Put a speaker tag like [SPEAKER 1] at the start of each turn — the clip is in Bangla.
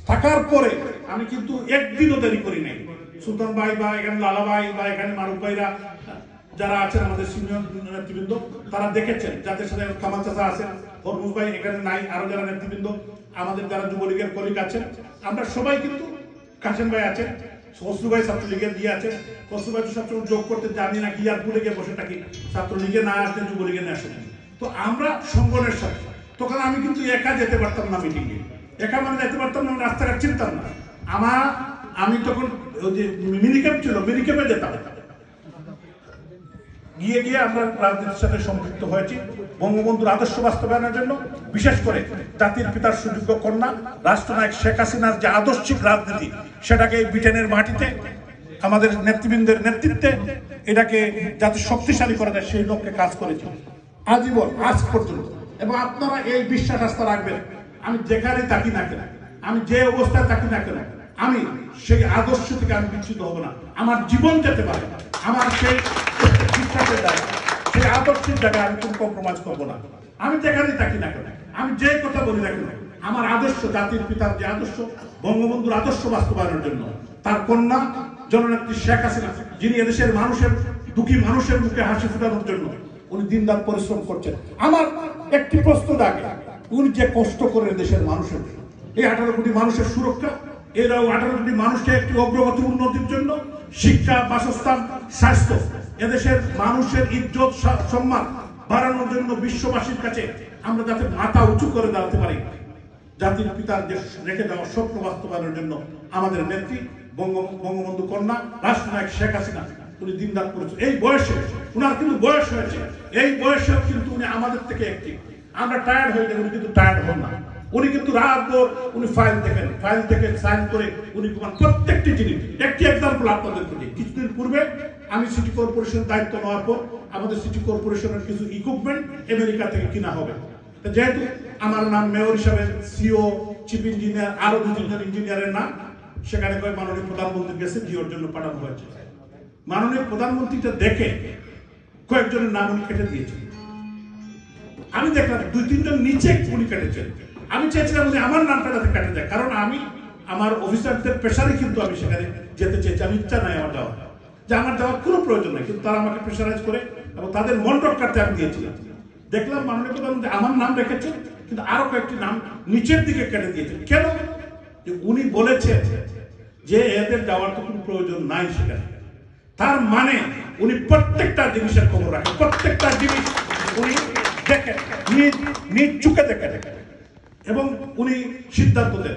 [SPEAKER 1] থাকার পরে আমি কিন্তু একদিনও দেরি করি নাই। সুলতান ভাই বা এখানে লালা ভাই বা এখানে মারুফ ভাইরা যারা আছেন আমাদের সিনিয়র নেতৃবৃন্দ, তারা দেখেছেন, যাদের সাথে কামাল চাচা আছেন, হরমুজ ভাই এখানে নাই, আরো যারা নেতৃবৃন্দ আমাদের যারা যুবলীগের কলিগ আছেন, আমরা সবাই কিন্তু, কাশেম ভাই আছেন, খসরু ভাই ছাত্রলীগের দিয়ে আছেন, খসরু ভাই তো সবসময় যোগ করতে জানি না কি আর ভুলে গিয়ে বসে থাকি, ছাত্রলীগে না আসলে যুবলীগে না আসেন। তো আমরা সংগঠনের সাথে তখন আমি কিন্তু একা যেতে পারতাম না মিটিংয়ে, একা মানে যেতে পারতাম না, রাস্তাঘাট চিনতাম না। আমি তখন ওই যে মিনিক্যাম্প ছিল, মিনিক্যাম্পে যেতাম। গিয়ে গিয়ে আমরা রাজনীতির সাথে সম্পৃক্ত হয়েছি বঙ্গবন্ধুর আদর্শ বাস্তবায়নের জন্য, বিশেষ করে জাতির পিতার সুযোগ্য কন্যা রাষ্ট্রনায়ক শেখ হাসিনার যে আদর্শিক রাজনীতি, সেটাকে ব্রিটেনের মাটিতে আমাদের নেতৃবৃন্দের নেতৃত্বে এটাকে যাতে শক্তিশালী করা যায় সেই লক্ষ্যে কাজ করেছি আজীবন, আজ পর্যন্ত। এবং আপনারা এই বিশ্বাস আস্থা রাখবেন, আমি যেখানে থাকি না কেন, আমি যে অবস্থায় থাকি না কেন, আমি সেই আদর্শ থেকে আমি বিচ্যুত হব না। আমার জীবন যেতে পারে, আমার সেই বিশ্বাসের জায়গা, সেই আদর্শের জায়গায় আমি কোনো কম্প্রোমাইজ করবো না। আমি যেখানেই থাকি না কেন, আমি যে কথা বলি না কেন, আমার আদর্শ, জাতির পিতার যে আদর্শ, বঙ্গবন্ধুর আদর্শ বাস্তবায়নের জন্য, তার কন্যা জননেত্রী শেখ হাসিনা, যিনি এদেশের মানুষের, দুঃখী মানুষের মুখে হাসি ফোটানোর জন্য উনি দিনরাত পরিশ্রম করছেন। আমার একটি প্রশ্ন জাগে, উনি যে কষ্ট করে দেশের মানুষের, এই 18 কোটি মানুষের সুরক্ষা, এরাও 18 কোটি মানুষকে একটি অগ্রগতি উন্নতির জন্য শিক্ষা, বাসস্থান, স্বাস্থ্য, এদেশের মানুষের ইজ্জত সম্মান বাড়ানোর জন্য বিশ্ববাসীর কাছে আমরা যাতে মাথা উঁচু করে দাঁড়াতে পারি, জাতির পিতার যে রেখে দেওয়া স্বপ্ন বাস্তবায়নের জন্য আমাদের নেত্রী বঙ্গবন্ধু কন্যা রাষ্ট্রনায়ক শেখ হাসিনা উনি দিনরাত করেছেন। এই বয়সে উনার কিন্তু বয়স হয়েছে, এই বয়সেও কিন্তু উনি আমাদের থেকে একটি, আমরা টায়ার্ড হয়ে যাই, উনি কিন্তু টায়ার্ড হন না। উনি কিন্তু রাত ভোর উনি ফাইল দেখেন, ফাইল থেকে সাইন করে উনি প্রত্যেকটি জিনিস। একটি এক্সাম্পল আপনাদের দিই, কিছুদিন পূর্বে আমি সিটি কর্পোরেশনের দায়িত্ব নেওয়ার পর আমাদের সিটি কর্পোরেশনের কিছু ইকুইপমেন্ট আমেরিকা থেকে কিনা হবে। যেহেতু আমার নাম মেয়র হিসাবে সিও, চিফ ইঞ্জিনিয়ার, আরো 2-3 ইঞ্জিনিয়ারের নাম সেখানে কয়েক মাননীয় প্রধানমন্ত্রীর কাছে জিওর জন্য পাঠানো হয়েছে। মাননীয় প্রধানমন্ত্রীটা দেখে কয়েকজনের নাম উনি কেটে দিয়েছেন। আমি দেখলাম 2-3 জন নিচে উনি কেটেছেন। আমি চেয়েছিলাম যে আমার নামটা যাতে কেটে যায়, কারণ আমি আমার অফিসারদের প্রেশারে কিন্তু আমি সেখানে যেতে চেয়েছি, আমি ইচ্ছা নাই আমার যাওয়ার, যে আমার যাওয়ার কোনো প্রয়োজন নেই, কিন্তু তারা আমাকে প্রেশারাইজ করে এবং তাদের মন রক্ষার্থে আমি দিয়েছিলাম। দেখলাম মাননীয় প্রধানমন্ত্রী আমার নাম রেখেছেন, কিন্তু আরো কয়েকটি নাম নিচের দিকে কেটে দিয়েছেন। কেন? যে উনি বলেছেন যে এদের যাওয়ার তো কোনো প্রয়োজন নাই সেখানে। তার মানে উনি প্রত্যেকটা জিনিসের খবর রাখেন, প্রত্যেকটা জিনিস উনি দেখেন, নিজ চোখে দেখেন এবং উনি সিদ্ধান্ত দেন।